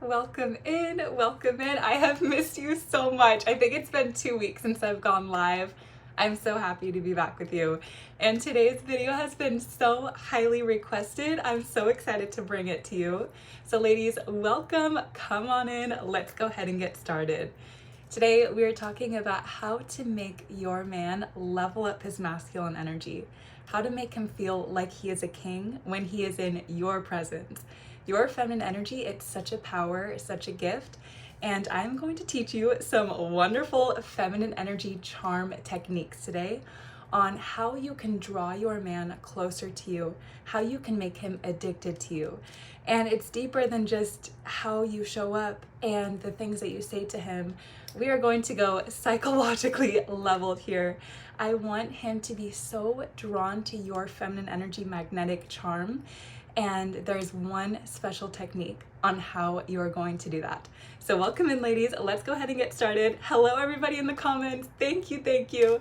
Welcome in, welcome in. I have missed you so much. I think it's been 2 weeks since I've gone live. I'm so happy to be back with you. And today's video has been so highly requested. I'm so excited to bring it to you. So ladies, welcome, come on in. Let's go ahead and get started. Today we are talking about how to make your man level up his masculine energy. How to make him feel like he is a king when he is in your presence. Your feminine energy, it's such a power, such a gift, and I'm going to teach you some wonderful feminine energy charm techniques today on how you can draw your man closer to you, how you can make him addicted to you. And it's deeper than just how you show up and the things that you say to him. We are going to go psychologically leveled here. I want him to be so drawn to your feminine energy magnetic charm. And there's one special technique on how you're going to do that. So welcome in, ladies. Let's go ahead and get started. Hello, everybody in the comments. Thank you, thank you.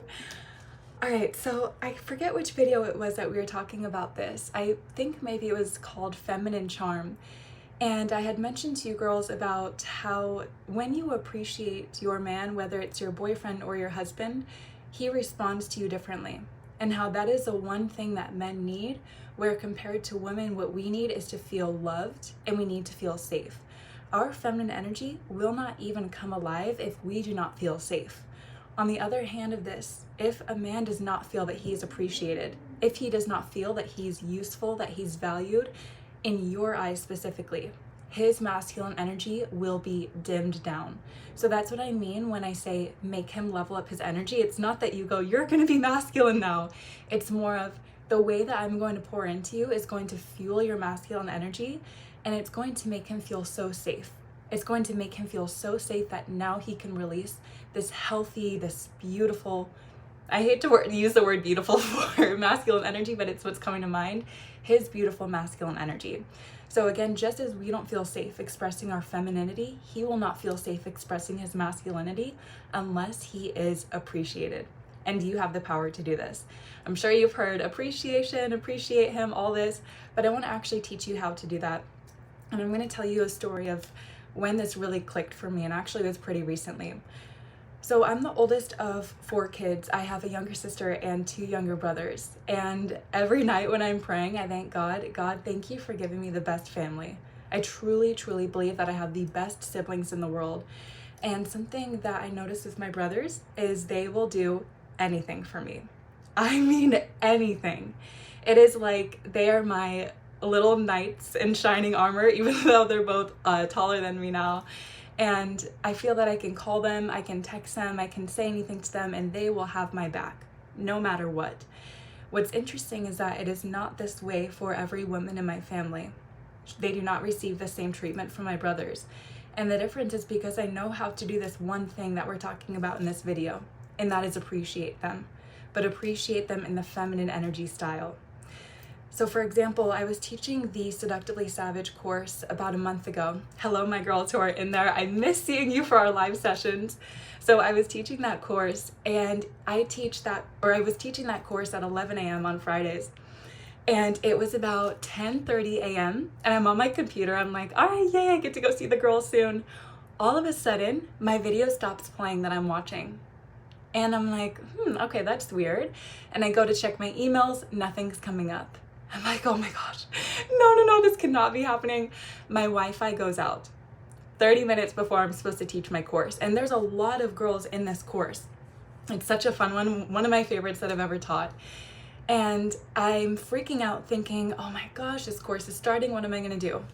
All right, so I forget which video it was that we were talking about this. I think maybe it was called Feminine Charm. And I had mentioned to you girls about how when you appreciate your man, whether it's your boyfriend or your husband, he responds to you differently. And how that is the one thing that men need, where compared to women, what we need is to feel loved and we need to feel safe. Our feminine energy will not even come alive if we do not feel safe. On the other hand of this, if a man does not feel that he is appreciated, if he does not feel that he's useful, that he's valued, in your eyes specifically, his masculine energy will be dimmed down. So that's what I mean when I say make him level up his energy. It's not that you go, you're going to be masculine now. It's more of the way that I'm going to pour into you is going to fuel your masculine energy, and it's going to make him feel so safe. It's going to make him feel so safe that now he can release this healthy, this beautiful, I hate to use the word beautiful for masculine energy, but it's what's coming to mind, his beautiful masculine energy. So again, just as we don't feel safe expressing our femininity, he will not feel safe expressing his masculinity unless he is appreciated. And you have the power to do this. I'm sure you've heard appreciation, appreciate him, all this, but I want to actually teach you how to do that. And I'm going to tell you a story of when this really clicked for me, and actually it was pretty recently. So I'm the oldest of 4 kids. I have a younger sister and 2 younger brothers. And every night when I'm praying, I thank God, thank you for giving me the best family. I truly, truly believe that I have the best siblings in the world. And something that I notice with my brothers is they will do anything for me. I mean, anything. It is like they are my little knights in shining armor, even though they're both taller than me now. And I feel that I can call them, I can text them, I can say anything to them, and they will have my back, no matter what. What's interesting is that it is not this way for every woman in my family. They do not receive the same treatment from my brothers. And the difference is because I know how to do this one thing that we're talking about in this video, and that is appreciate them, but appreciate them in the feminine energy style. So for example, I was teaching the Seductively Savage course about a month ago. Hello, my girls who are in there. I miss seeing you for our live sessions. So I was teaching that course, and I was teaching that course at 11 a.m. on Fridays. And it was about 10:30 a.m. and I'm on my computer. I'm like, all right, yay, I get to go see the girls soon. All of a sudden, my video stops playing that I'm watching. And I'm like, okay, that's weird. And I go to check my emails, nothing's coming up. I'm like, oh my gosh, no, this cannot be happening. My Wi-Fi goes out 30 minutes before I'm supposed to teach my course. And there's a lot of girls in this course. It's such a fun one of my favorites that I've ever taught. And I'm freaking out thinking, oh my gosh, this course is starting, what am I gonna do?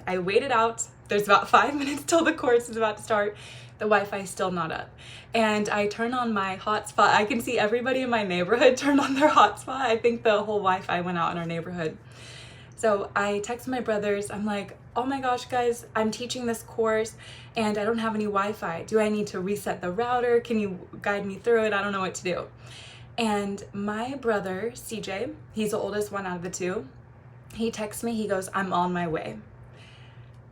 I waited out, there's about 5 minutes till the course is about to start. The Wi-Fi is still not up. And I turn on my hotspot. I can see everybody in my neighborhood turn on their hotspot. I think the whole Wi-Fi went out in our neighborhood. So I text my brothers. I'm like, oh my gosh, guys, I'm teaching this course and I don't have any Wi-Fi. Do I need to reset the router? Can you guide me through it? I don't know what to do. And my brother, CJ, he's the oldest one out of the 2. He texts me, he goes, I'm on my way.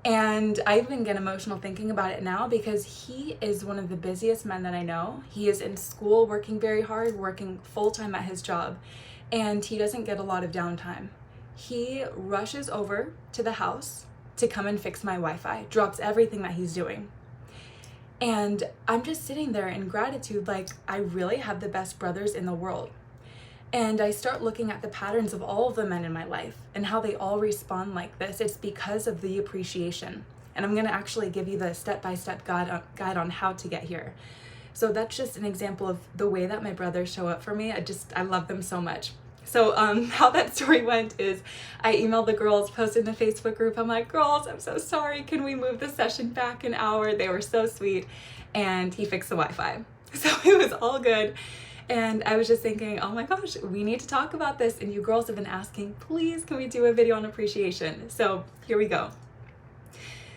And I even get emotional thinking about it now because he is one of the busiest men that I know. He is in school, working very hard, working full-time at his job, and he doesn't get a lot of downtime. He rushes over to the house to come and fix my Wi-Fi, drops everything that he's doing. And I'm just sitting there in gratitude, like, I really have the best brothers in the world. And I start looking at the patterns of all of the men in my life and how they all respond like this. It's because of the appreciation. And I'm gonna actually give you the step-by-step guide on how to get here. So that's just an example of the way that my brothers show up for me. I love them so much. So how that story went is I emailed the girls, posted in the Facebook group. I'm like, girls, I'm so sorry. Can we move the session back an hour? They were so sweet. And he fixed the Wi-Fi. So it was all good. And I was just thinking, oh my gosh, we need to talk about this. And you girls have been asking, please, can we do a video on appreciation? So here we go.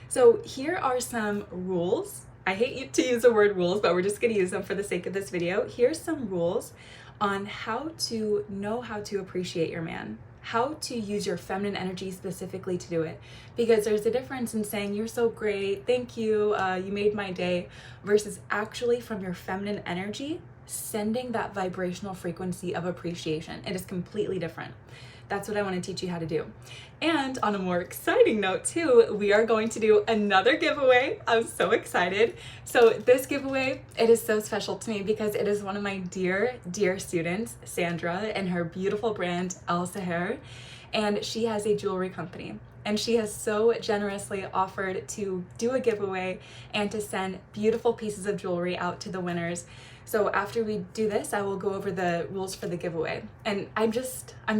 So here are some rules. I hate to use the word rules, but we're just going to use them for the sake of this video. Here's some rules on how to know how to appreciate your man, how to use your feminine energy specifically to do it. Because there's a difference in saying, you're so great, thank you, you made my day, versus actually from your feminine energy, sending that vibrational frequency of appreciation. It is completely different. That's what I want to teach you how to do. And on a more exciting note too, we are going to do another giveaway. I'm so excited. So this giveaway, it is so special to me because it is one of my dear, dear students, Sandra, and her beautiful brand, El Seher. And she has a jewelry company. And she has so generously offered to do a giveaway and to send beautiful pieces of jewelry out to the winners. So after we do this, I will go over the rules for the giveaway. And I'm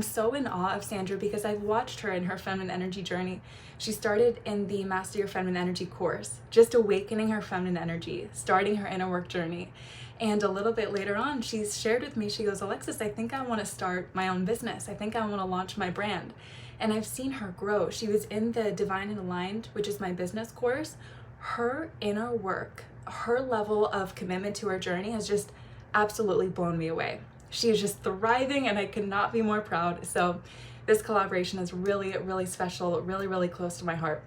so in awe of Sandra because I've watched her in her feminine energy journey. She started in the Master Your Feminine Energy course, just awakening her feminine energy, starting her inner work journey. And a little bit later on, she's shared with me, she goes, Alexis, I think I want to start my own business. I think I want to launch my brand. And I've seen her grow. She was in the Divine and Aligned, which is my business course. Her inner work, her level of commitment to her journey has just absolutely blown me away. She is just thriving and I could not be more proud. So this collaboration is really, really special, really, really close to my heart.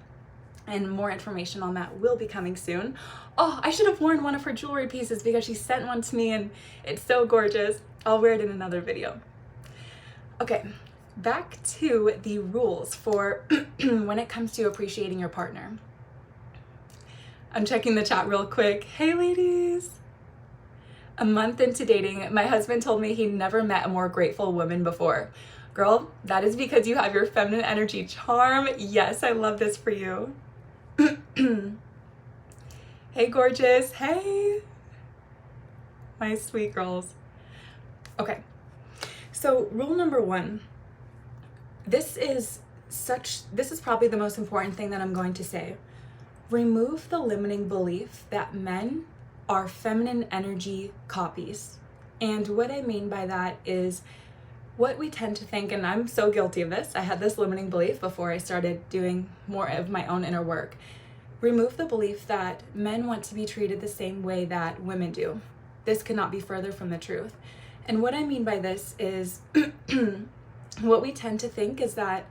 And more information on that will be coming soon. Oh, I should have worn one of her jewelry pieces because she sent one to me and it's so gorgeous. I'll wear it in another video. Okay, back to the rules for when it comes to appreciating your partner. I'm checking the chat real quick. Hey ladies. A month into dating, my husband told me he never met a more grateful woman before. Girl, that is because you have your feminine energy charm. Yes, I love this for you. Hey gorgeous, hey. My sweet girls. Okay, so rule number one. This is probably the most important thing that I'm going to say. Remove the limiting belief that men are feminine energy copies. And what I mean by that is what we tend to think, and I'm so guilty of this. I had this limiting belief before I started doing more of my own inner work. Remove the belief that men want to be treated the same way that women do. This could not be further from the truth. And what I mean by this is what we tend to think is that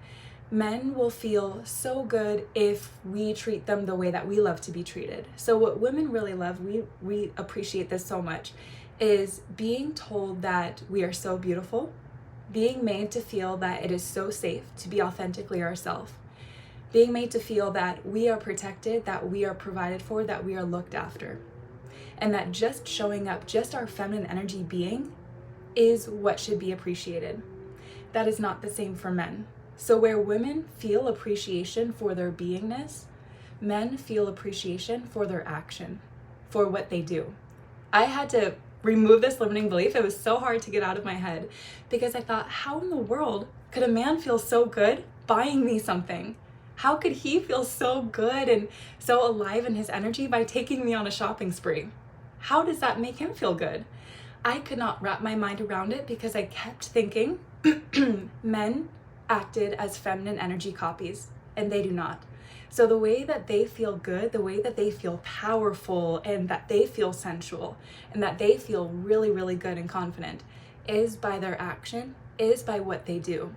men will feel so good if we treat them the way that we love to be treated. So what women really love, we appreciate this so much, is being told that we are so beautiful, being made to feel that it is so safe to be authentically ourselves, being made to feel that we are protected, that we are provided for, that we are looked after, and that just showing up, just our feminine energy being, is what should be appreciated. That is not the same for men. So where women feel appreciation for their beingness, men feel appreciation for their action, for what they do. I had to remove this limiting belief. It was so hard to get out of my head because I thought, how in the world could a man feel so good buying me something? How could he feel so good and so alive in his energy by taking me on a shopping spree? How does that make him feel good? I could not wrap my mind around it because I kept thinking men acted as feminine energy copies, and they do not. So the way that they feel good, the way that they feel powerful, and that they feel sensual, and that they feel really, really good and confident is by their action, is by what they do.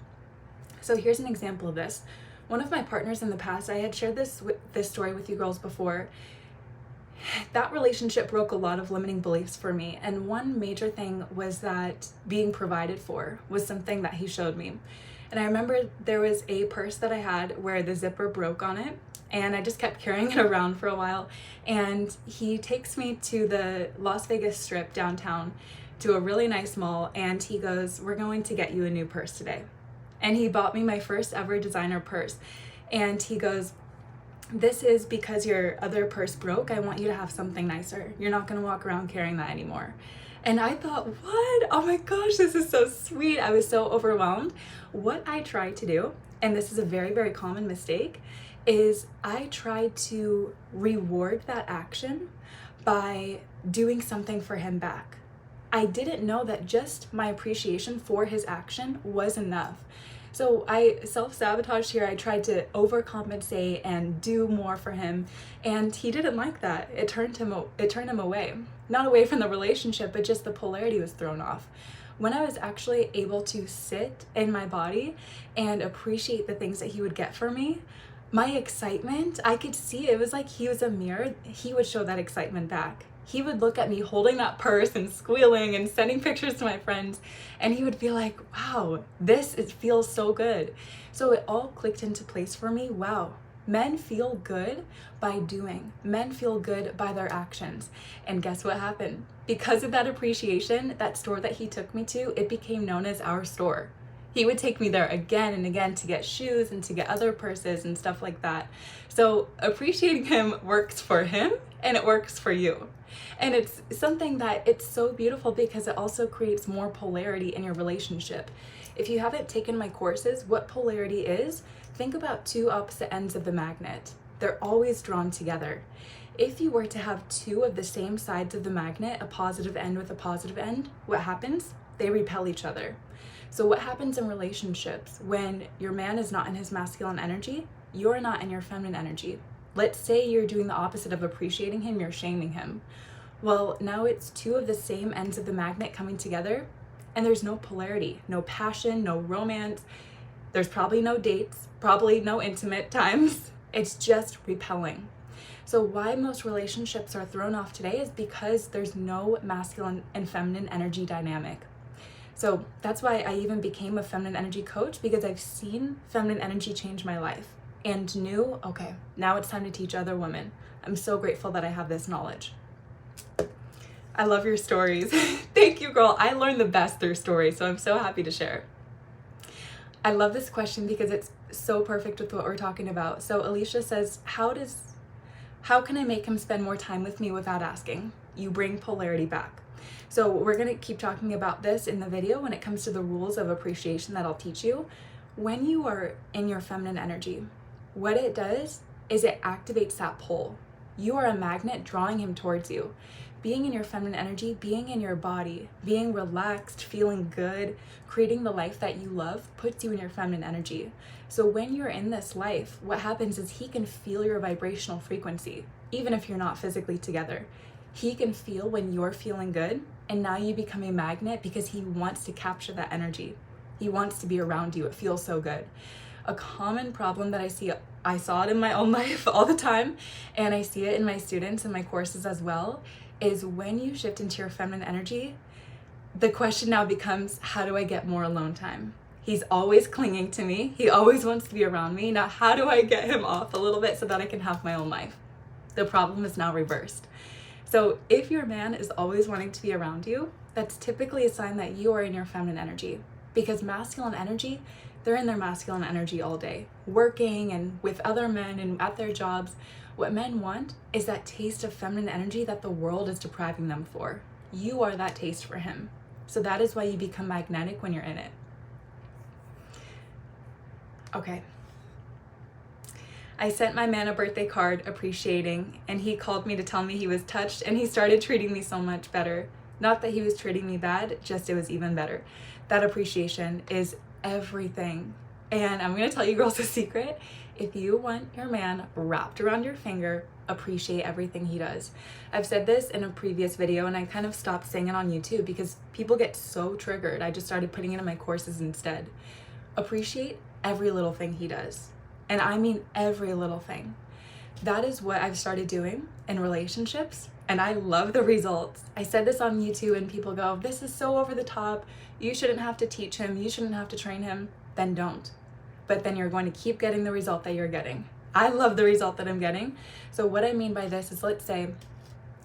So here's an example of this. One of my partners in the past, I had shared this story with you girls before. That relationship broke a lot of limiting beliefs for me. And one major thing was that being provided for was something that he showed me. And I remember there was a purse that I had where the zipper broke on it. and I just kept carrying it around for a while. And he takes me to the Las Vegas Strip downtown to a really nice mall, and he goes, "We're going to get you a new purse today." And he bought me my first ever designer purse. And he goes, "This is because your other purse broke. I want you to have something nicer. You're not going to walk around carrying that anymore." And I thought, what? Oh my gosh, this is so sweet. I was so overwhelmed. What I tried to do, and this is a very, very common mistake, is I tried to reward that action by doing something for him back. I didn't know that just my appreciation for his action was enough. So I self-sabotaged here. I tried to overcompensate and do more for him, and he didn't like that. It turned him away. Not away from the relationship, but just the polarity was thrown off. When I was actually able to sit in my body and appreciate the things that he would get for me, my excitement, I could see it was like he was a mirror. He would show that excitement back. He would look at me holding that purse and squealing and sending pictures to my friends, and he would feel like, wow, it feels so good. So it all clicked into place for me. Wow, men feel good by doing. Men feel good by their actions. And guess what happened? Because of that appreciation, that store that he took me to, it became known as our store. He would take me there again and again to get shoes and to get other purses and stuff like that. So appreciating him works for him and it works for you. And it's something that it's so beautiful because it also creates more polarity in your relationship. If you haven't taken my courses, what polarity is, think about two opposite ends of the magnet. They're always drawn together. If you were to have two of the same sides of the magnet, a positive end with a positive end, what happens? They repel each other. So what happens in relationships when your man is not in his masculine energy, you're not in your feminine energy? Let's say you're doing the opposite of appreciating him, you're shaming him. Well, now it's two of the same ends of the magnet coming together, and there's no polarity, no passion, no romance. There's probably no dates, probably no intimate times. It's just repelling. So why most relationships are thrown off today is because there's no masculine and feminine energy dynamic. So that's why I even became a feminine energy coach, because I've seen feminine energy change my life and knew, okay, now it's time to teach other women. I'm so grateful that I have this knowledge. I love your stories. Thank you, girl. I learned the best through stories, so I'm so happy to share. I love this question because it's so perfect with what we're talking about. So Alicia says, how can I make him spend more time with me without asking? You bring polarity back. So we're going to keep talking about this in the video when it comes to the rules of appreciation that I'll teach you. When you are in your feminine energy, what it does is it activates that pull. You are a magnet drawing him towards you. Being in your feminine energy, being in your body, being relaxed, feeling good, creating the life that you love puts you in your feminine energy. So when you're in this life, what happens is he can feel your vibrational frequency, even if you're not physically together. He can feel when you're feeling good, and now you become a magnet because he wants to capture that energy. He wants to be around you. It feels so good. A common problem that I saw it in my own life all the time, and I see it in my students and my courses as well, is when you shift into your feminine energy, the question now becomes, how do I get more alone time? He's always clinging to me. He always wants to be around me. Now, how do I get him off a little bit so that I can have my own life? The problem is now reversed. So if your man is always wanting to be around you, that's typically a sign that you are in your feminine energy, because masculine energy, they're in their masculine energy all day, working and with other men and at their jobs. What men want is that taste of feminine energy that the world is depriving them for. You are that taste for him. So that is why you become magnetic when you're in it. Okay. I sent my man a birthday card appreciating, and he called me to tell me he was touched, and he started treating me so much better. Not that he was treating me bad, just it was even better. That appreciation is everything. And I'm going to tell you girls a secret. If you want your man wrapped around your finger, appreciate everything he does. I've said this in a previous video, and I kind of stopped saying it on YouTube because people get so triggered. I just started putting it in my courses instead. Appreciate every little thing he does. And I mean every little thing. That is what I've started doing in relationships, and I love the results. I said this on YouTube and people go, this is so over the top. You shouldn't have to teach him. You shouldn't have to train him. Then don't. But then you're going to keep getting the result that you're getting. I love the result that I'm getting. So what I mean by this is, let's say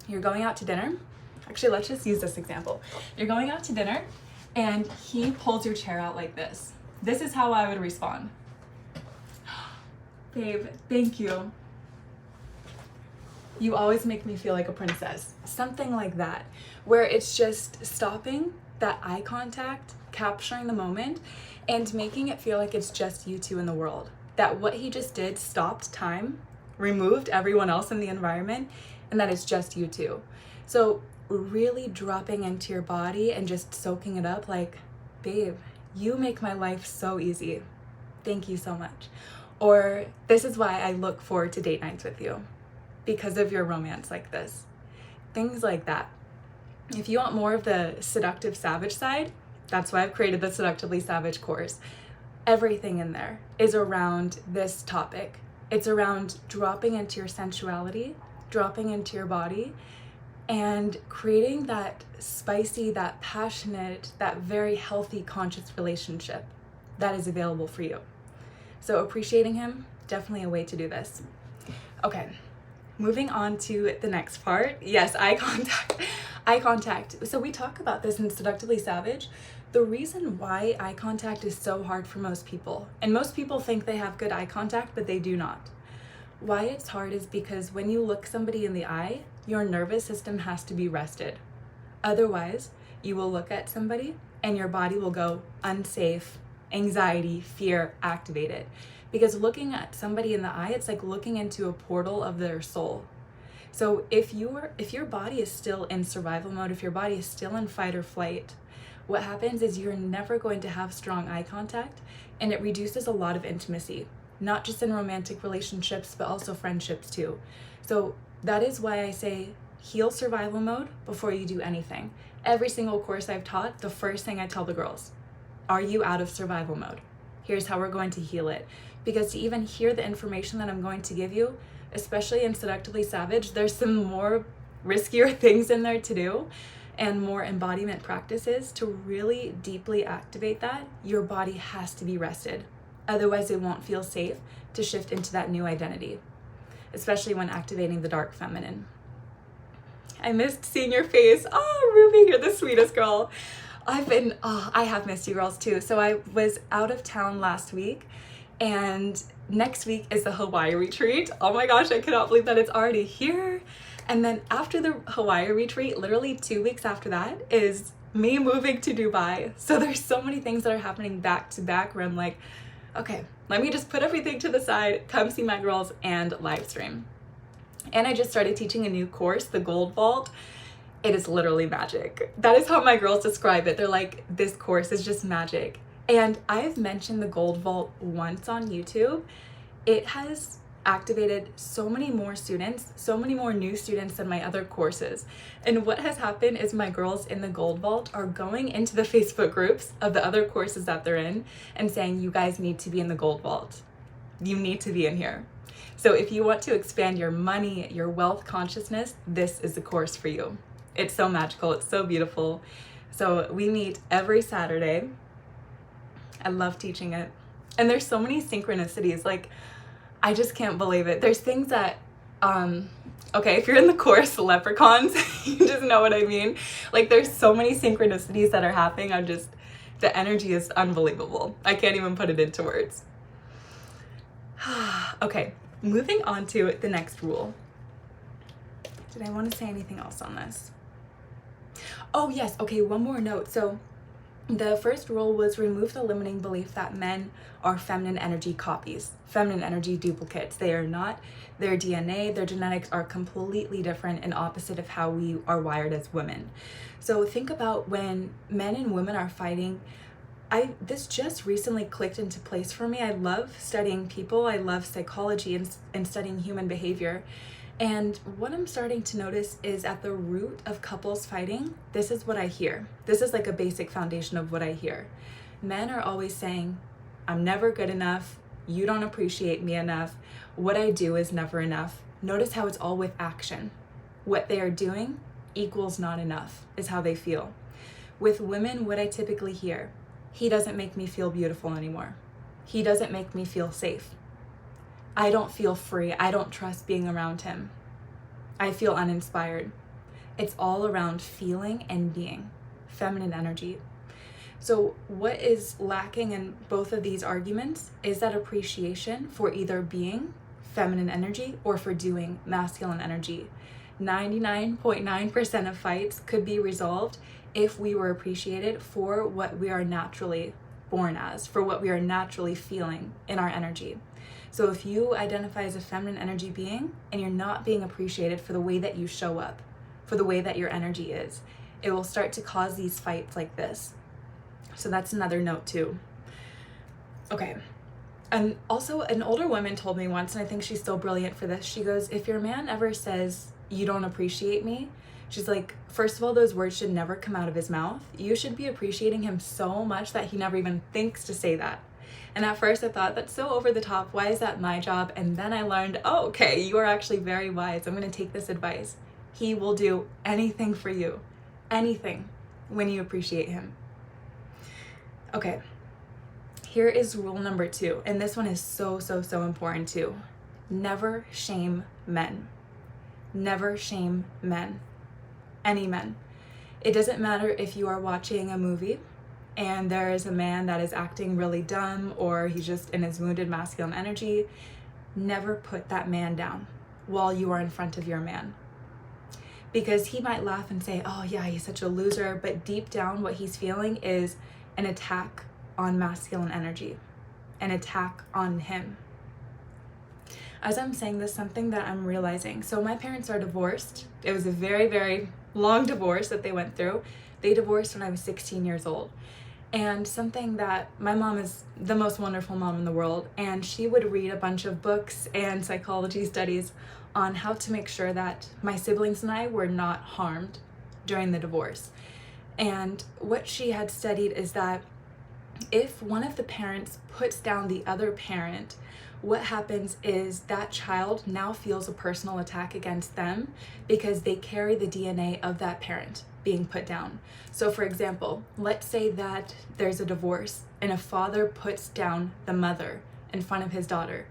you're going out to dinner. Actually, let's just use this example. You're going out to dinner and he pulls your chair out like this. This is how I would respond. Babe, thank you. You always make me feel like a princess. Something like that, where it's just stopping that eye contact, capturing the moment, and making it feel like it's just you two in the world. That what he just did stopped time, removed everyone else in the environment, and that it's just you two. So really dropping into your body and just soaking it up like, babe, you make my life so easy. Thank you so much. Or this is why I look forward to date nights with you, because of your romance like this. Things like that. If you want more of the seductive savage side, that's why I've created the Seductively Savage course. Everything in there is around this topic. It's around dropping into your sensuality, dropping into your body, and creating that spicy, that passionate, that very healthy, conscious relationship that is available for you. So appreciating him, definitely a way to do this. Okay, moving on to the next part. Yes, eye contact. Eye contact. So we talk about this in Seductively Savage. The reason why eye contact is so hard for most people, and most people think they have good eye contact, but they do not. Why it's hard is because when you look somebody in the eye, your nervous system has to be rested. Otherwise, you will look at somebody and your body will go unsafe, anxiety, fear activated. Because looking at somebody in the eye, it's like looking into a portal of their soul. So if your body is still in survival mode, if your body is still in fight or flight, what happens is you're never going to have strong eye contact, and it reduces a lot of intimacy, not just in romantic relationships, but also friendships too. So that is why I say heal survival mode before you do anything. Every single course I've taught, the first thing I tell the girls, are you out of survival mode? Here's how we're going to heal it. Because to even hear the information that I'm going to give you, especially in Seductively Savage, there's some more riskier things in there to do and more embodiment practices to really deeply activate that. Your body has to be rested. Otherwise, it won't feel safe to shift into that new identity, especially when activating the dark feminine. I missed seeing your face. Oh, Ruby, you're the sweetest girl. I have missed you girls too. So I was out of town last week, and next week is the Hawaii retreat. Oh my gosh, I cannot believe that it's already here. And then after the Hawaii retreat, literally 2 weeks after that is me moving to Dubai. So there's so many things that are happening back to back where I'm like, okay, let me just put everything to the side, come see my girls and live stream. And I just started teaching a new course, the Gold Vault. It is literally magic. That is how my girls describe it. They're like, this course is just magic. And I've mentioned the Gold Vault once on YouTube. It has activated so many more students, so many more new students than my other courses. And what has happened is my girls in the Gold Vault are going into the Facebook groups of the other courses that they're in and saying, you guys need to be in the Gold Vault. You need to be in here. So if you want to expand your money, your wealth consciousness, this is the course for you. It's so magical. It's so beautiful. So we meet every Saturday. I love teaching it. And there's so many synchronicities. Like, I just can't believe it. There's things that, okay, if you're in the course, leprechauns, you just know what I mean. Like, there's so many synchronicities that are happening. The energy is unbelievable. I can't even put it into words. Okay, moving on to the next rule. Did I want to say anything else on this? Oh yes, okay, one more note. So the first rule was remove the limiting belief that men are feminine energy copies, feminine energy duplicates. They are not. Their DNA, their genetics are completely different and opposite of how we are wired as women. So think about when men and women are fighting. This just recently clicked into place for me. I love studying people. I love psychology and studying human behavior. And what I'm starting to notice is at the root of couples fighting, this is what I hear. This is like a basic foundation of what I hear. Men are always saying, I'm never good enough. You don't appreciate me enough. What I do is never enough. Notice how it's all with action. What they are doing equals not enough is how they feel. With women, what I typically hear, he doesn't make me feel beautiful anymore. He doesn't make me feel safe. I don't feel free. I don't trust being around him. I feel uninspired. It's all around feeling and being, feminine energy. So what is lacking in both of these arguments is that appreciation for either being feminine energy or for doing masculine energy. 99.9% of fights could be resolved if we were appreciated for what we are naturally born as, for what we are naturally feeling in our energy. So if you identify as a feminine energy being and you're not being appreciated for the way that you show up, for the way that your energy is, it will start to cause these fights like this. So that's another note too. Okay. And also an older woman told me once, and I think she's still brilliant for this. She goes, if your man ever says, you don't appreciate me, she's like, first of all, those words should never come out of his mouth. You should be appreciating him so much that he never even thinks to say that. And at first I thought, that's so over the top. Why is that my job? And then I learned, oh, okay, you are actually very wise. I'm going to take this advice. He will do anything for you, anything, when you appreciate him. Okay, here is rule number 2. And this one is so important too. Never shame men. Never shame men. Any men. It doesn't matter if you are watching a movie and there is a man that is acting really dumb or he's just in his wounded masculine energy. Never put that man down while you are in front of your man. Because he might laugh and say, oh yeah, he's such a loser, but deep down what he's feeling is an attack on masculine energy, an attack on him. As I'm saying this, something that I'm realizing, so my parents are divorced. It was a very long divorce that they went through. They divorced when I was 16 years old. And something that my mom is the most wonderful mom in the world, and she would read a bunch of books and psychology studies on how to make sure that my siblings and I were not harmed during the divorce. And what she had studied is that if one of the parents puts down the other parent, what happens is that child now feels a personal attack against them because they carry the DNA of that parent being put down. So for example, let's say that there's a divorce and a father puts down the mother in front of his daughter.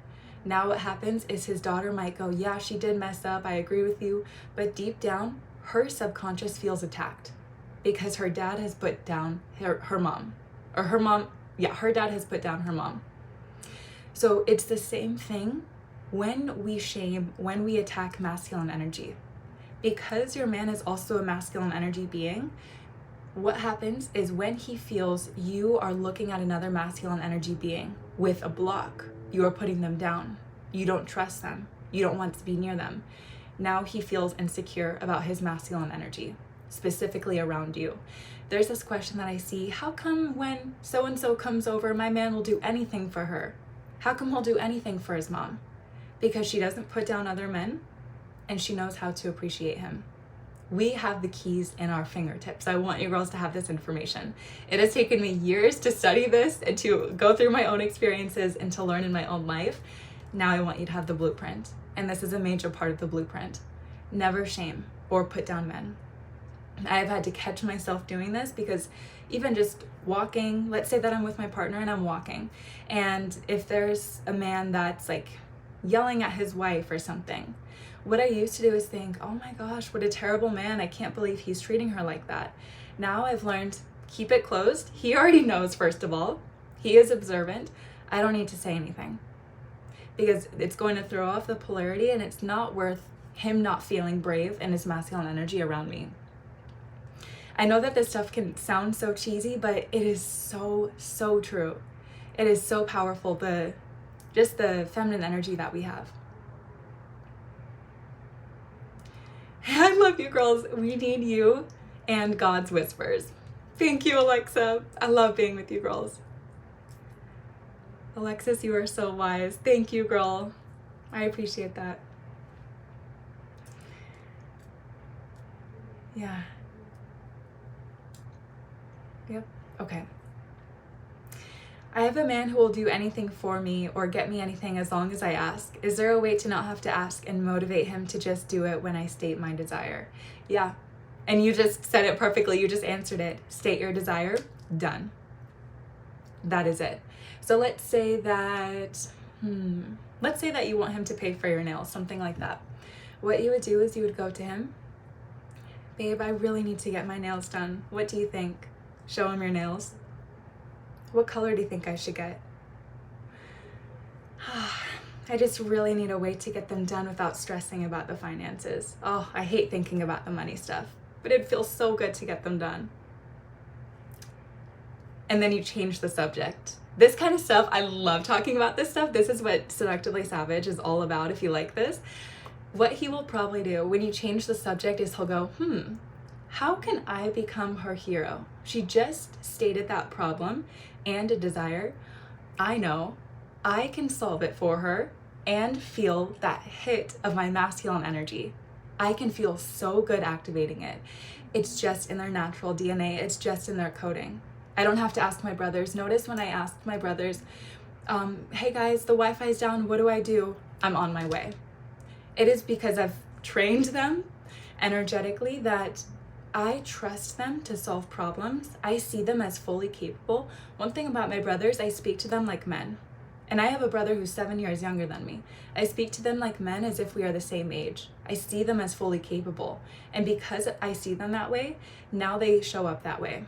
Now what happens is his daughter might go, yeah, she did mess up, I agree with you, but deep down, her subconscious feels attacked because her dad has put down her mom. Or her mom, yeah, her dad has put down her mom. So it's the same thing when we shame, when we attack masculine energy. Because your man is also a masculine energy being, what happens is when he feels you are looking at another masculine energy being with a block, you are putting them down. You don't trust them. You don't want to be near them. Now he feels insecure about his masculine energy, specifically around you. There's this question that I see, how come when so-and-so comes over, my man will do anything for her? How come he'll do anything for his mom? Because she doesn't put down other men and she knows how to appreciate him. We have the keys in our fingertips. I want you girls to have this information. It has taken me years to study this and to go through my own experiences and to learn in my own life. Now I want you to have the blueprint. And this is a major part of the blueprint. Never shame or put down men. I've had to catch myself doing this because even just walking, let's say that I'm with my partner and I'm walking, and if there's a man that's like yelling at his wife or something, what I used to do is think, oh my gosh, what a terrible man. I can't believe he's treating her like that. Now I've learned, keep it closed. He already knows, first of all. He is observant. I don't need to say anything because it's going to throw off the polarity and it's not worth him not feeling brave and his masculine energy around me. I know that this stuff can sound so cheesy, but it is so true. It is so powerful, just the feminine energy that we have. I love you girls. We need you and God's whispers. Thank you, Alexa. I love being with you girls. Alexis, you are so wise. Thank you, girl. I appreciate that. Yeah. Yep. Okay. I have a man who will do anything for me or get me anything as long as I ask. Is there a way to not have to ask and motivate him to just do it when I state my desire? Yeah. And you just said it perfectly. You just answered it. State your desire. Done. That is it. So let's say that, Let's say that you want him to pay for your nails, something like that. What you would do is you would go to him, babe, I really need to get my nails done. What do you think? Show him your nails. What color do you think I should get? I just really need a way to get them done without stressing about the finances. Oh, I hate thinking about the money stuff, but it feels so good to get them done. And then you change the subject. This kind of stuff, I love talking about this stuff. This is what Seductively Savage is all about, if you like this. What he will probably do when you change the subject is he'll go, how can I become her hero? She just stated that problem and a desire. I know I can solve it for her and feel that hit of my masculine energy. I can feel so good activating it. It's just in their natural DNA. It's just in their coding. I don't have to ask my brothers. Notice when I asked my brothers, hey guys, the Wi-Fi's down, what do I do? I'm on my way. It is because I've trained them energetically that I trust them to solve problems. I see them as fully capable. One thing about my brothers, I speak to them like men. And I have a brother who's 7 years younger than me. I speak to them like men as if we are the same age. I see them as fully capable. And because I see them that way, now they show up that way.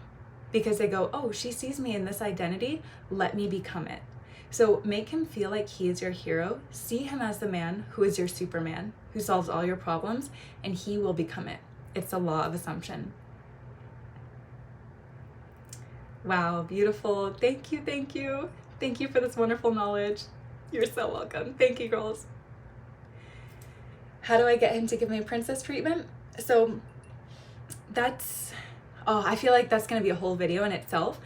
Because they go, oh, she sees me in this identity, let me become it. So make him feel like he is your hero. See him as the man who is your Superman, who solves all your problems, and he will become it. It's a law of assumption. Wow, beautiful. Thank you, thank you. Thank you for this wonderful knowledge. You're so welcome. Thank you, girls. How do I get him to give me a princess treatment? So I feel like that's going to be a whole video in itself.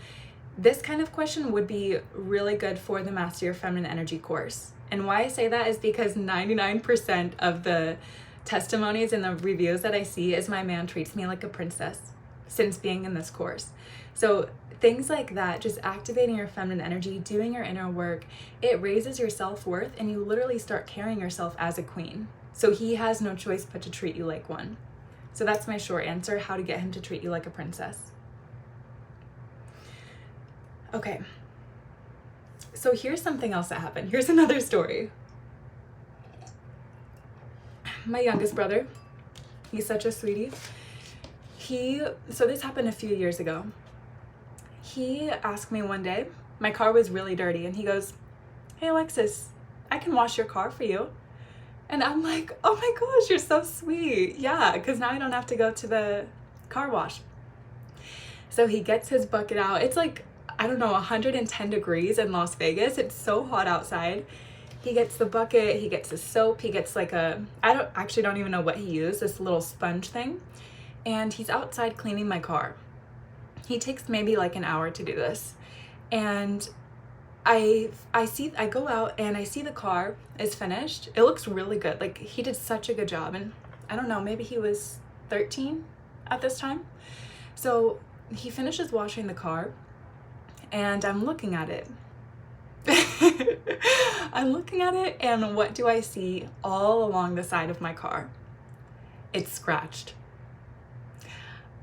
This kind of question would be really good for the Master Your Feminine Energy course. And why I say that is because 99% of the testimonies and the reviews that I see is my man treats me like a princess since being in this course. So things like that, just activating your feminine energy, doing your inner work, it raises your self-worth and you literally start carrying yourself as a queen. So he has no choice but to treat you like one. So that's my short answer, how to get him to treat you like a princess. Okay. So here's something else that happened. Here's another story. My youngest brother, he's such a sweetie. So this happened a few years ago. He asked me one day, my car was really dirty, and he goes, hey Alexis, I can wash your car for you. And I'm like, oh my gosh, you're so sweet. Yeah, because now I don't have to go to the car wash. So he gets his bucket out. It's like, I don't know, 110 degrees in Las Vegas. It's so hot outside. He gets the bucket, he gets his soap, he gets like I don't even know what he used, this little sponge thing. And he's outside cleaning my car. He takes maybe like an hour to do this. And I go out and I see the car is finished. It looks really good. Like he did such a good job. And I don't know, maybe he was 13 at this time. So he finishes washing the car and I'm looking at it. I'm looking at it and what do I see all along the side of my car? It's scratched.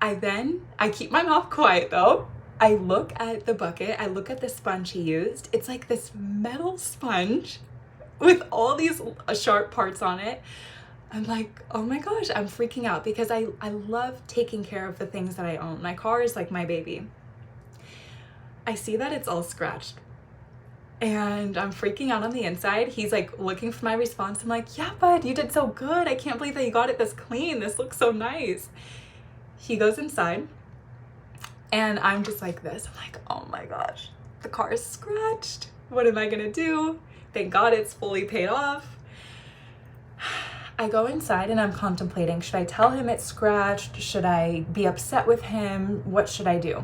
I keep my mouth quiet though. I look at the bucket, I look at the sponge he used. It's like this metal sponge with all these sharp parts on it. I'm like, oh my gosh, I'm freaking out because I love taking care of the things that I own. My car is like my baby. I see that it's all scratched and I'm freaking out on the inside. He's like looking for my response. I'm like, yeah, bud, you did so good. I can't believe that you got it this clean. This looks so nice. He goes inside and I'm just like this. I'm like, oh my gosh, the car is scratched. What am I gonna do? Thank God it's fully paid off. I go inside and I'm contemplating, should I tell him it's scratched? Should I be upset with him? What should I do?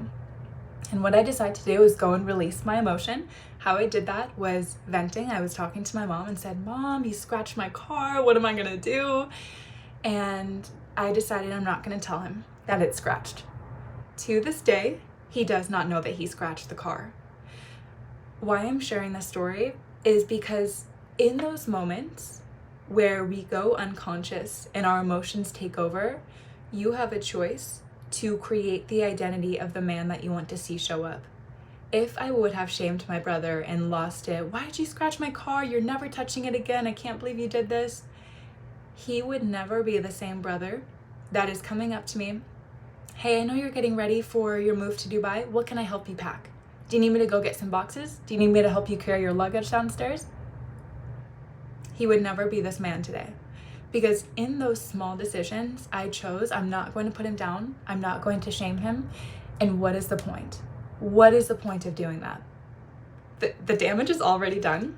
And what I decided to do is go and release my emotion. How I did that was venting. I was talking to my mom and said, Mom, he scratched my car. What am I gonna do? And I decided I'm not gonna tell him that it's scratched. To this day, he does not know that he scratched the car. Why I'm sharing this story is because in those moments where we go unconscious and our emotions take over, you have a choice to create the identity of the man that you want to see show up. If I would have shamed my brother and lost it, why did you scratch my car? You're never touching it again. I can't believe you did this. He would never be the same brother that is coming up to me. Hey, I know you're getting ready for your move to Dubai. What can I help you pack? Do you need me to go get some boxes? Do you need me to help you carry your luggage downstairs? He would never be this man today. Because in those small decisions I chose, I'm not going to put him down. I'm not going to shame him. And what is the point? What is the point of doing that? The damage is already done.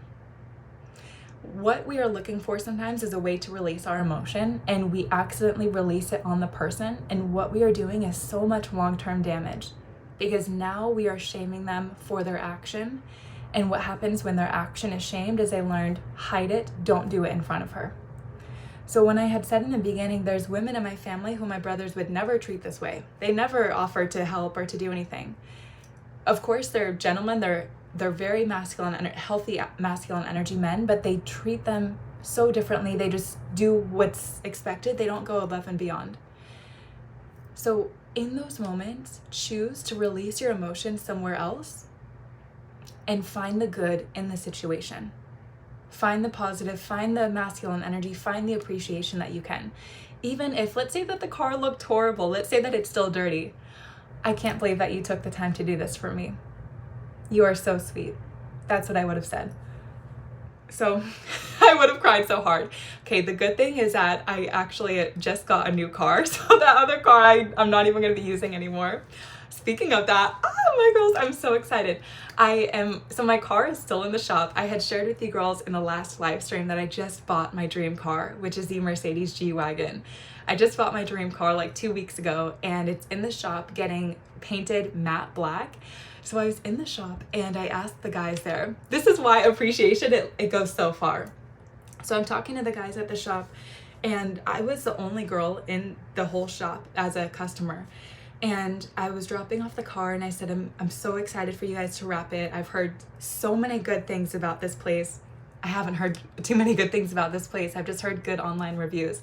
What we are looking for sometimes is a way to release our emotion, and we accidentally release it on the person. And what we are doing is so much long-term damage, because now we are shaming them for their action. And what happens when their action is shamed is they learned, hide it, don't do it in front of her. So when I had said in the beginning, there's women in my family who my brothers would never treat this way. They never offer to help or to do anything. Of course, they're gentlemen, they're very masculine and healthy masculine energy men, but they treat them so differently. They just do what's expected. They don't go above and beyond. So in those moments, choose to release your emotions somewhere else and find the good in the situation. Find the positive, find the masculine energy, find the appreciation that you can. Even if, let's say that the car looked horrible, let's say that it's still dirty. I can't believe that you took the time to do this for me. You are so sweet. That's what I would have said. So I would have cried so hard. Okay, the good thing is that I actually just got a new car. So that other car I'm not even going to be using anymore. Speaking of that, oh my girls, I'm so excited. So my car is still in the shop. I had shared with you girls in the last live stream that I just bought my dream car, which is the Mercedes G-Wagon. I just bought my dream car like 2 weeks ago, and it's in the shop getting painted matte black. So I was in the shop and I asked the guys there, this is why appreciation, it goes so far. So I'm talking to the guys at the shop, and I was the only girl in the whole shop as a customer. And I was dropping off the car and I said, I'm so excited for you guys to wrap it. I've heard so many good things about this place. I haven't heard too many good things about this place. I've just heard good online reviews.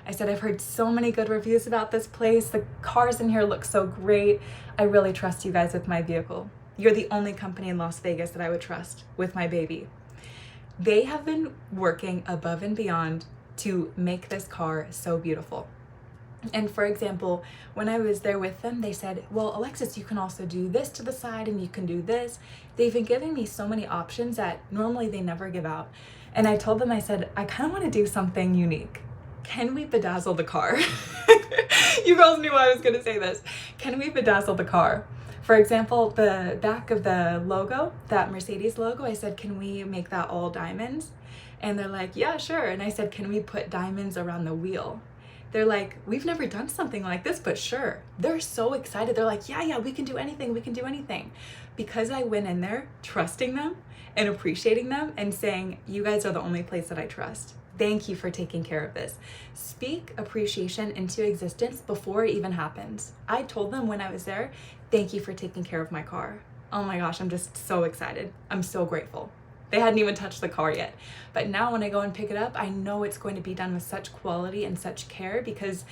I said, I've heard so many good reviews about this place. The cars in here look so great. I really trust you guys with my vehicle. You're the only company in Las Vegas that I would trust with my baby. They have been working above and beyond to make this car so beautiful. And for example, when I was there with them, they said, well, Alexis, you can also do this to the side and you can do this. They've been giving me so many options that normally they never give out. And I told them, I said, I kind of want to do something unique. Can we bedazzle the car? You girls knew I was going to say this. Can we bedazzle the car? For example, the back of the logo, that Mercedes logo, I said, can we make that all diamonds? And they're like, yeah, sure. And I said, can we put diamonds around the wheel? They're like, we've never done something like this, but sure. They're so excited. They're like, yeah, we can do anything. We can do anything. Because I went in there trusting them and appreciating them and saying, you guys are the only place that I trust. Thank you for taking care of this. Speak appreciation into existence before it even happens. I told them when I was there, thank you for taking care of my car. Oh my gosh, I'm just so excited. I'm so grateful. They hadn't even touched the car yet. But now when I go and pick it up, I know it's going to be done with such quality and such care because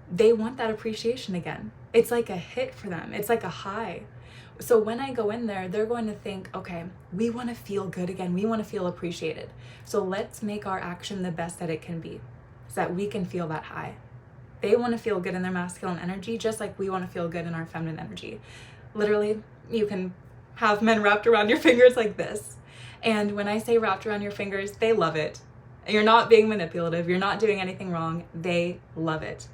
they want that appreciation again. It's like a hit for them. It's like a high. So when I go in there, they're going to think, okay, we want to feel good again. We want to feel appreciated. So let's make our action the best that it can be so that we can feel that high. They want to feel good in their masculine energy, just like we want to feel good in our feminine energy. Literally, you can have men wrapped around your fingers like this. And when I say wrapped around your fingers, they love it. You're not being manipulative. You're not doing anything wrong. They love it.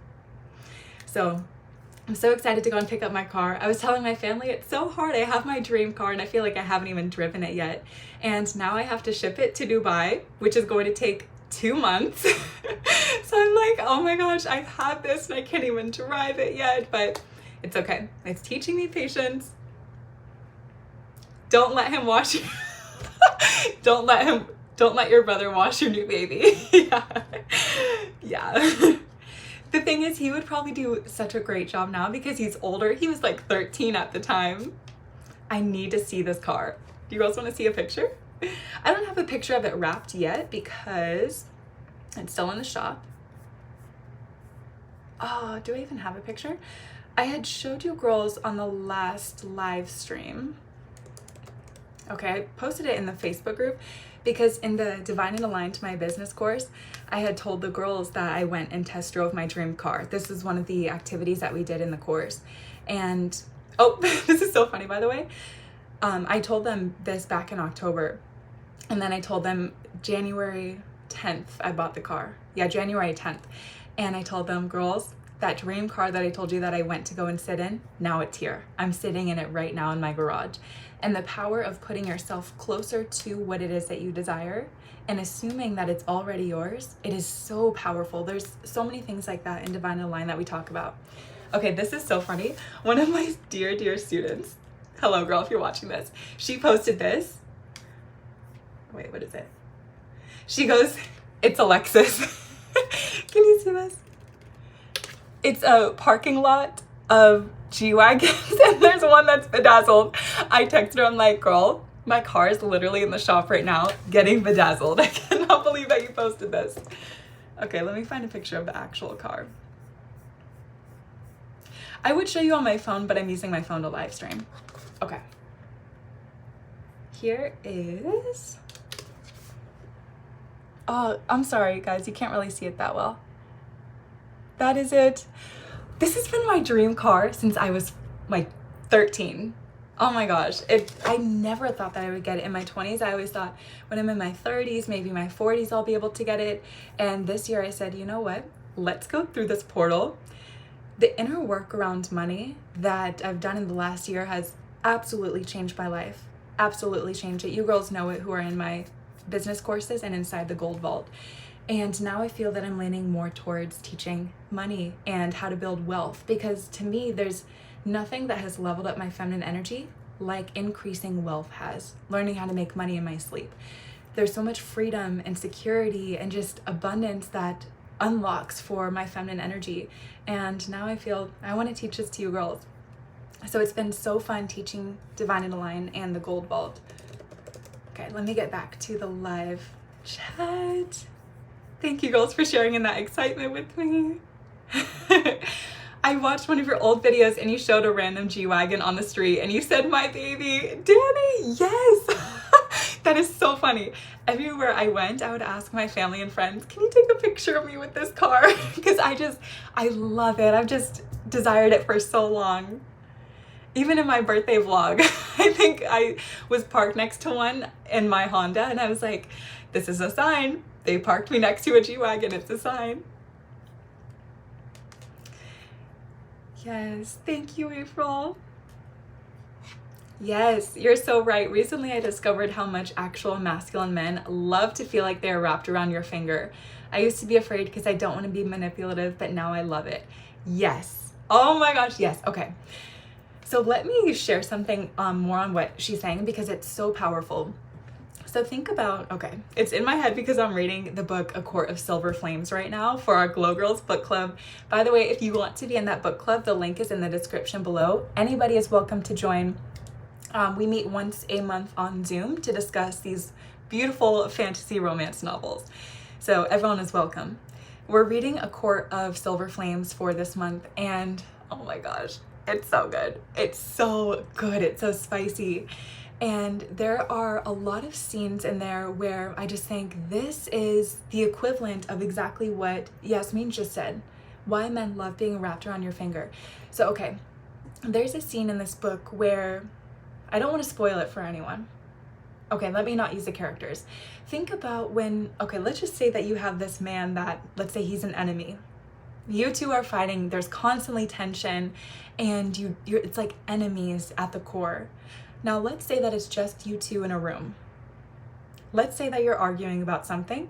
So I'm so excited to go and pick up my car. I was telling my family, it's so hard. I have my dream car and I feel like I haven't even driven it yet. And now I have to ship it to Dubai, which is going to take 2 months. So I'm like, oh my gosh, I've had this and I can't even drive it yet, but it's okay. It's teaching me patience. Don't let him wash you. Don't let your brother wash your new baby. Yeah. The thing is, he would probably do such a great job now because he's older. He was like 13 at the time. I need to see this car. Do you girls want to see a picture? I don't have a picture of it wrapped yet because it's still in the shop. Oh, do I even have a picture? I had showed you girls on the last live stream. Okay, I posted it in the Facebook group because in the Divine and Aligned to My Business course, I had told the girls that I went and test drove my dream car. This is one of the activities that we did in the course. And, oh, this is so funny, by the way. I told them this back in October. And then I told them January 10th, I bought the car. Yeah, January 10th. And I told them, girls, that dream car that I told you that I went to go and sit in, now it's here. I'm sitting in it right now in my garage. And the power of putting yourself closer to what it is that you desire and assuming that it's already yours, it is so powerful. There's so many things like that in Divine Align that we talk about. Okay, this is so funny. One of my dear, dear students, hello girl, if you're watching this, she posted this. Wait, what is it? She goes, it's Alexis. Can you see this? It's a parking lot of G-Wagons and there's one that's bedazzled. I texted her, I'm like, girl, my car is literally in the shop right now getting bedazzled. I cannot believe that you posted this. Okay, let me find a picture of the actual car. I would show you on my phone, but I'm using my phone to live stream. Okay. Here is... Oh, I'm sorry, guys. You can't really see it that well. That is it. This has been my dream car since I was like 13. Oh my gosh. I never thought that I would get it in my 20s. I always thought when I'm in my 30s, maybe my 40s, I'll be able to get it. And this year I said, you know what? Let's go through this portal. The inner work around money that I've done in the last year has absolutely changed my life. Absolutely changed it. You girls know it who are in my business courses and inside the Gold Vault. And now I feel that I'm leaning more towards teaching money and how to build wealth, because to me, there's nothing that has leveled up my feminine energy like increasing wealth has, learning how to make money in my sleep. There's so much freedom and security and just abundance that unlocks for my feminine energy. And now I feel I want to teach this to you girls. So it's been so fun teaching Divine and Align and the Gold Vault. Okay, let me get back to the live chat. Thank you girls for sharing in that excitement with me. I watched one of your old videos and you showed a random G-Wagon on the street and you said, my baby, Danny, yes. That is so funny. Everywhere I went, I would ask my family and friends, can you take a picture of me with this car? Because I love it. I've just desired it for so long. Even in my birthday vlog, I think I was parked next to one in my Honda and I was like, this is a sign. They parked me next to a G-Wagon, it's a sign. Yes, thank you, April. Yes, you're so right. Recently, I discovered how much actual masculine men love to feel like they're wrapped around your finger. I used to be afraid because I don't want to be manipulative, but now I love it. Yes. Oh my gosh, yes. Okay. So let me share something more on what she's saying because it's so powerful. So think about, okay, it's in my head because I'm reading the book, A Court of Silver Flames right now for our Glow Girls book club. By the way, if you want to be in that book club, the link is in the description below. Anybody is welcome to join. We meet once a month on Zoom to discuss these beautiful fantasy romance novels. So everyone is welcome. We're reading A Court of Silver Flames for this month and oh my gosh, it's so good. It's so good. It's so spicy. And there are a lot of scenes in there where I just think this is the equivalent of exactly what Yasmin just said. Why men love being wrapped around your finger. So, okay, there's a scene in this book where I don't want to spoil it for anyone. Okay, let me not use the characters. Think about when, okay, let's just say that you have this man that, let's say he's an enemy. You two are fighting, there's constantly tension, and you're it's like enemies at the core. Now, let's say that it's just you two in a room. Let's say that you're arguing about something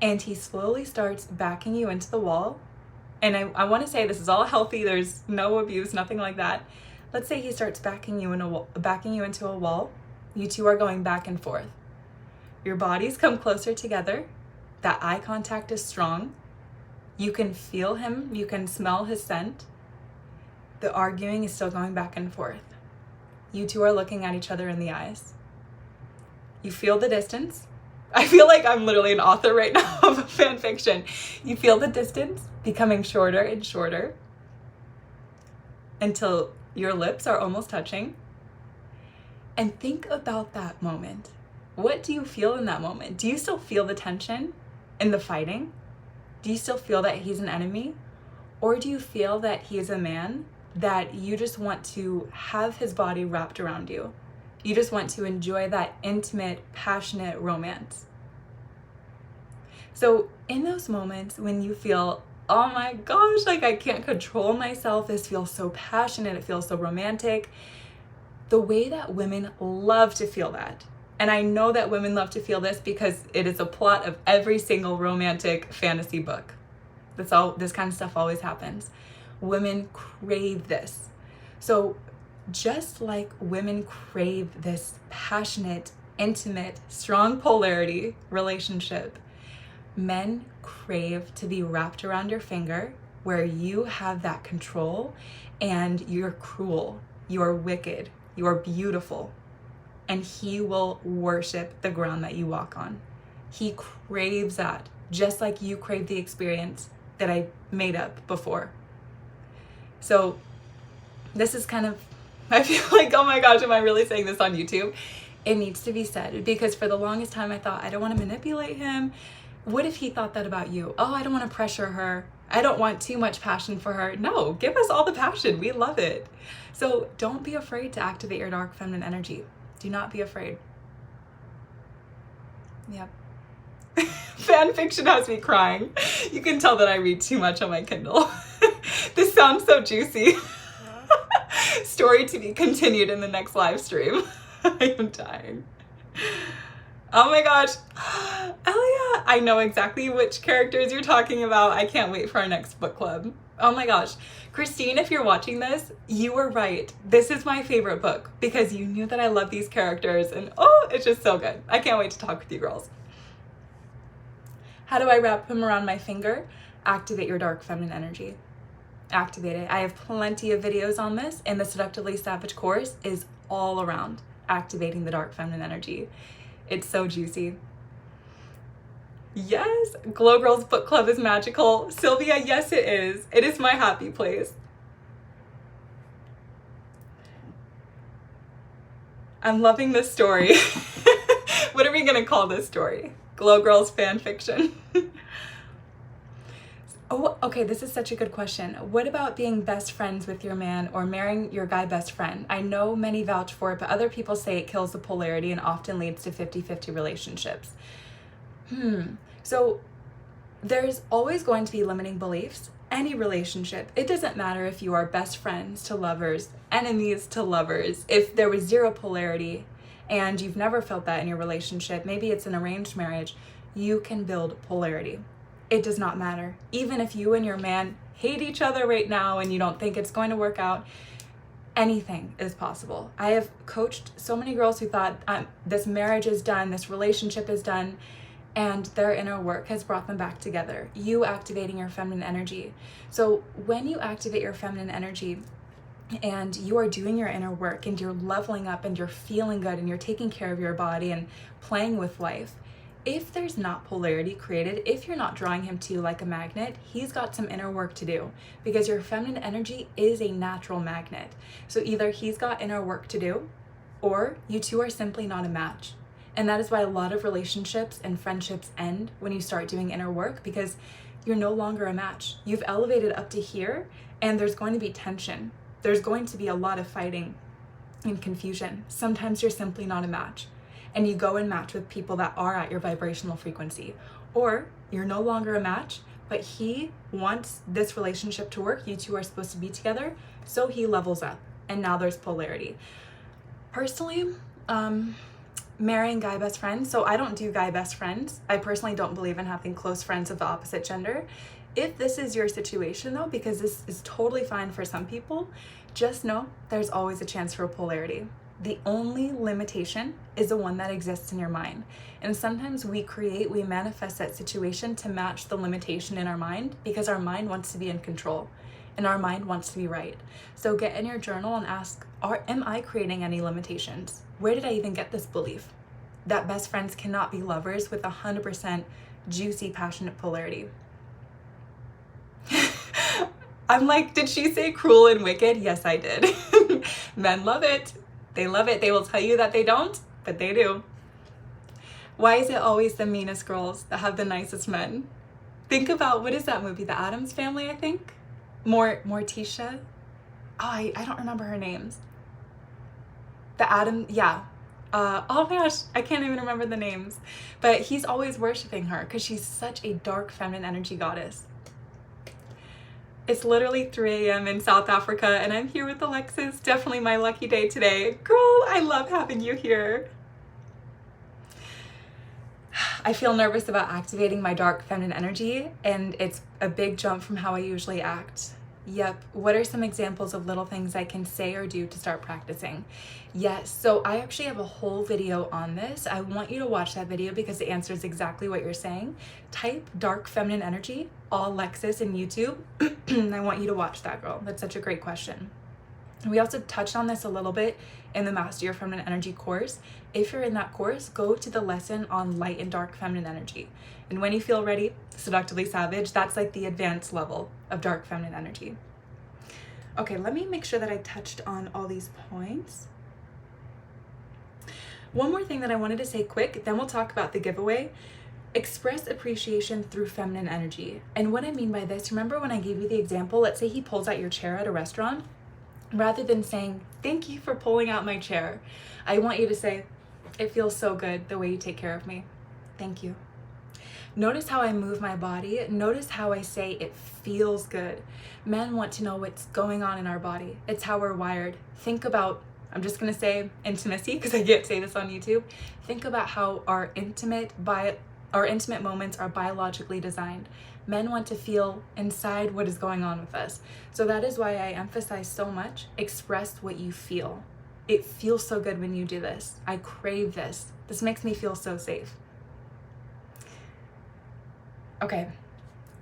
and he slowly starts backing you into the wall. And I want to say this is all healthy. There's no abuse, nothing like that. Let's say he starts backing you into a wall. You two are going back and forth. Your bodies come closer together. That eye contact is strong. You can feel him. You can smell his scent. The arguing is still going back and forth. You two are looking at each other in the eyes. You feel the distance. I feel like I'm literally an author right now of a fan fiction. You feel the distance becoming shorter and shorter until your lips are almost touching. And think about that moment. What do you feel in that moment? Do you still feel the tension and the fighting? Do you still feel that he's an enemy? Or do you feel that he is a man that you just want to have his body wrapped around you? You just want to enjoy that intimate, passionate romance. So in those moments when you feel, oh my gosh, like I can't control myself, this feels so passionate, it feels so romantic, the way that women love to feel that, and I know that women love to feel this because it is a plot of every single romantic fantasy book. That's all, this kind of stuff always happens. Women crave this. So just like women crave this passionate, intimate, strong polarity relationship, men crave to be wrapped around your finger where you have that control and you're cruel, you're wicked, you're beautiful, and he will worship the ground that you walk on. He craves that, just like you crave the experience that I made up before. So this is kind of, I feel like, oh my gosh, am I really saying this on YouTube? It needs to be said, because for the longest time I thought, I don't want to manipulate him. What if he thought that about you? Oh, I don't want to pressure her. I don't want too much passion for her. No, give us all the passion. We love it. So don't be afraid to activate your dark feminine energy. Do not be afraid. Yep. Fan fiction has me crying. You can tell that I read too much on my Kindle. This sounds so juicy. Story to be continued in the next live stream. I am dying. Oh my gosh. Elia, I know exactly which characters you're talking about. I can't wait for our next book club. Oh my gosh. Christine, if you're watching this, you were right. This is my favorite book because you knew that I love these characters, and oh, it's just so good. I can't wait to talk with you girls. How do I wrap him around my finger? Activate your dark feminine energy. Activate it. I have plenty of videos on this, and the Seductively Savage course is all around activating the dark feminine energy. It's so juicy. Yes, Glow Girls Book Club is magical. Sylvia, yes it is. It is my happy place. I'm loving this story. What are we gonna call this story? Glow Girls fan fiction. Oh, okay, this is such a good question. What about being best friends with your man or marrying your guy best friend? I know many vouch for it, but other people say it kills the polarity and often leads to 50-50 relationships. So there's always going to be limiting beliefs. Any relationship, it doesn't matter if you are best friends to lovers, enemies to lovers. If there was zero polarity and you've never felt that in your relationship, maybe it's an arranged marriage, you can build polarity. It does not matter. Even if you and your man hate each other right now and you don't think it's going to work out, anything is possible. I have coached so many girls who thought this marriage is done, this relationship is done, and their inner work has brought them back together. You activating your feminine energy. So when you activate your feminine energy and you are doing your inner work and you're leveling up and you're feeling good and you're taking care of your body and playing with life, if there's not polarity created, if you're not drawing him to you like a magnet, he's got some inner work to do, because your feminine energy is a natural magnet. So either he's got inner work to do, or you two are simply not a match. And that is why a lot of relationships and friendships end when you start doing inner work, because you're no longer a match. You've elevated up to here, and there's going to be tension. There's going to be a lot of fighting and confusion. Sometimes you're simply not a match, and you go and match with people that are at your vibrational frequency. Or you're no longer a match, but he wants this relationship to work. You two are supposed to be together, so he levels up, and now there's polarity. Personally, marrying guy best friends, so I don't do guy best friends. I personally don't believe in having close friends of the opposite gender. If this is your situation though, because this is totally fine for some people, just know there's always a chance for polarity. The only limitation is the one that exists in your mind. And sometimes we manifest that situation to match the limitation in our mind, because our mind wants to be in control and our mind wants to be right. So get in your journal and ask, am I creating any limitations? Where did I even get this belief that best friends cannot be lovers with 100% juicy, passionate polarity? I'm like, did she say cruel and wicked? Yes, I did. Men love it. They love it. They will tell you that they don't, but they do. Why is it always the meanest girls that have the nicest men? Think about, what is that movie? The Addams Family, I think? Morticia? Oh, I don't remember her names. Yeah. Oh my gosh, I can't even remember the names. But he's always worshiping her because she's such a dark feminine energy goddess. It's literally 3 a.m. in South Africa and I'm here with Alexis. Definitely my lucky day today. Girl, I love having you here. I feel nervous about activating my dark feminine energy, and it's a big jump from how I usually act. Yep. What are some examples of little things I can say or do to start practicing? Yes. So I actually have a whole video on this. I want you to watch that video because it answers exactly what you're saying. Type dark feminine energy, all Lexus in YouTube. I want you to watch that, girl. That's such a great question. We also touched on this a little bit in the Master Your Feminine Energy course. If you're in that course, go to the lesson on light and dark feminine energy. And when you feel ready, seductively savage, that's like the advanced level of dark feminine energy. Okay, let me make sure that I touched on all these points. One more thing that I wanted to say quick, then we'll talk about the giveaway. Express appreciation through feminine energy. And what I mean by this, remember when I gave you the example, let's say he pulls out your chair at a restaurant. Rather than saying, thank you for pulling out my chair, I want you to say, it feels so good the way you take care of me. Thank you. Notice how I move my body. Notice how I say it feels good. Men want to know what's going on in our body. It's how we're wired. Think about, I'm just going to say intimacy because I can't say this on YouTube. Think about how our intimate moments are biologically designed. Men want to feel inside what is going on with us. So that is why I emphasize so much, express what you feel. It feels so good when you do this. I crave this. This makes me feel so safe. Okay,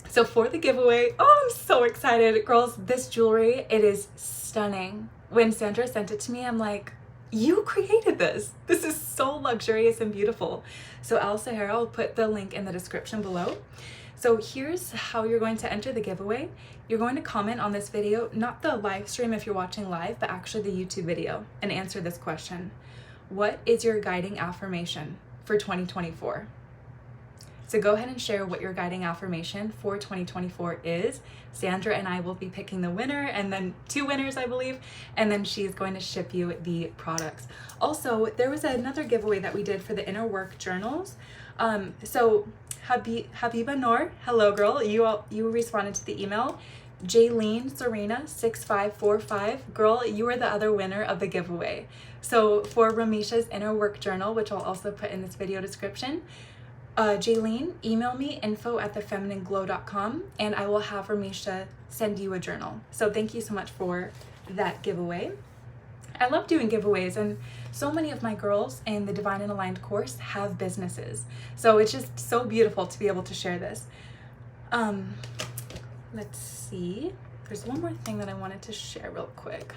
so for the giveaway, oh, I'm so excited. Girls, this jewelry, it is stunning. When Sandra sent it to me, I'm like, you created this. This is so luxurious and beautiful. So Al Sahara, I'll put the link in the description below. So here's how you're going to enter the giveaway. You're going to comment on this video, not the live stream if you're watching live, but actually the YouTube video, and answer this question. What is your guiding affirmation for 2024? So go ahead and share what your guiding affirmation for 2024 is. Sandra and I will be picking the winner, and then 2 winners, I believe, and then she's going to ship you the products. Also, there was another giveaway that we did for the inner work journals. So Habiba Noor, hello girl, you responded to the email. Jaylene Serena 6545, girl, you are the other winner of the giveaway. So for Ramisha's inner work journal, which I'll also put in this video description, Jaylene, email me info@thefemininglow.com and I will have Ramisha send you a journal. So thank you so much for that giveaway. I love doing giveaways, and so many of my girls in the Divine and Aligned course have businesses. So it's just so beautiful to be able to share this. Let's see. There's one more thing that I wanted to share real quick.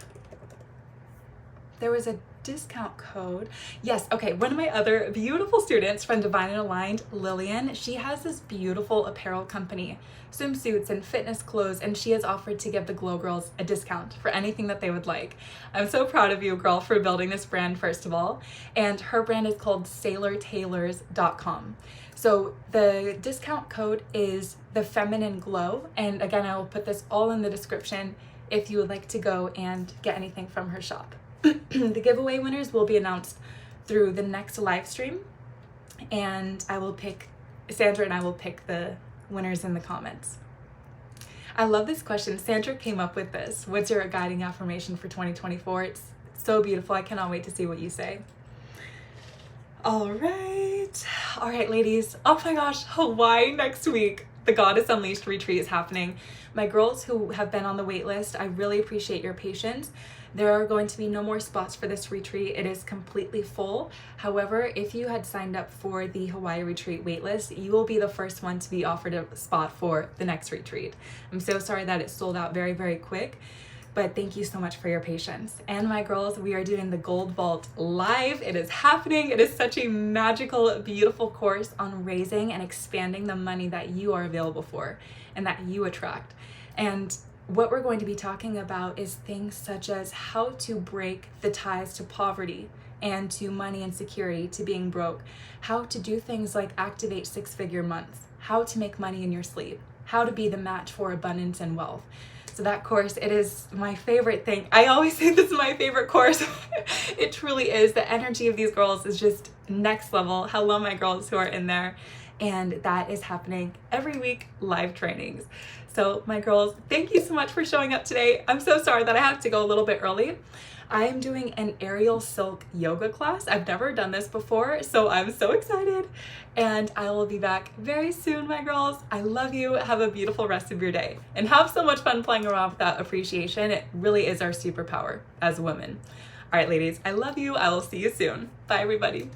There was a discount code. Yes, okay, one of my other beautiful students from Divine and Aligned, Lillian, she has this beautiful apparel company, swimsuits and fitness clothes, and she has offered to give the Glow Girls a discount for anything that they would like. I'm so proud of you, girl, for building this brand, first of all. And her brand is called sailortailors.com. So the discount code is the Feminine Glow. And again, I will put this all in the description if you would like to go and get anything from her shop. The giveaway winners will be announced through the next live stream, and Sandra and I will pick the winners in the comments. I love this question. Sandra came up with this. What's your guiding affirmation for 2024? It's so beautiful. I cannot wait to see what you say. All right, ladies. Oh my gosh, Hawaii next week. The Goddess Unleashed retreat is happening. My girls who have been on the wait list, I really appreciate your patience. There are going to be no more spots for this retreat. It is completely full. However, if you had signed up for the Hawaii retreat waitlist, you will be the first one to be offered a spot for the next retreat. I'm so sorry that it sold out very, very quick, but thank you so much for your patience. And my girls, we are doing the Gold Vault live. It is happening. It is such a magical, beautiful course on raising and expanding the money that you are available for and that you attract. And what we're going to be talking about is things such as how to break the ties to poverty and to money insecurity, to being broke, how to do things like activate six-figure months, how to make money in your sleep, how to be the match for abundance and wealth. So that course, it is my favorite thing. I always say this is my favorite course. It truly is. The energy of these girls is just next level. Hello, my girls who are in there. And that is happening every week, live trainings. So my girls, thank you so much for showing up today. I'm so sorry that I have to go a little bit early. I am doing an aerial silk yoga class. I've never done this before, so I'm so excited. And I will be back very soon, my girls. I love you. Have a beautiful rest of your day. And have so much fun playing around with that appreciation. It really is our superpower as women. All right, ladies, I love you. I will see you soon. Bye, everybody.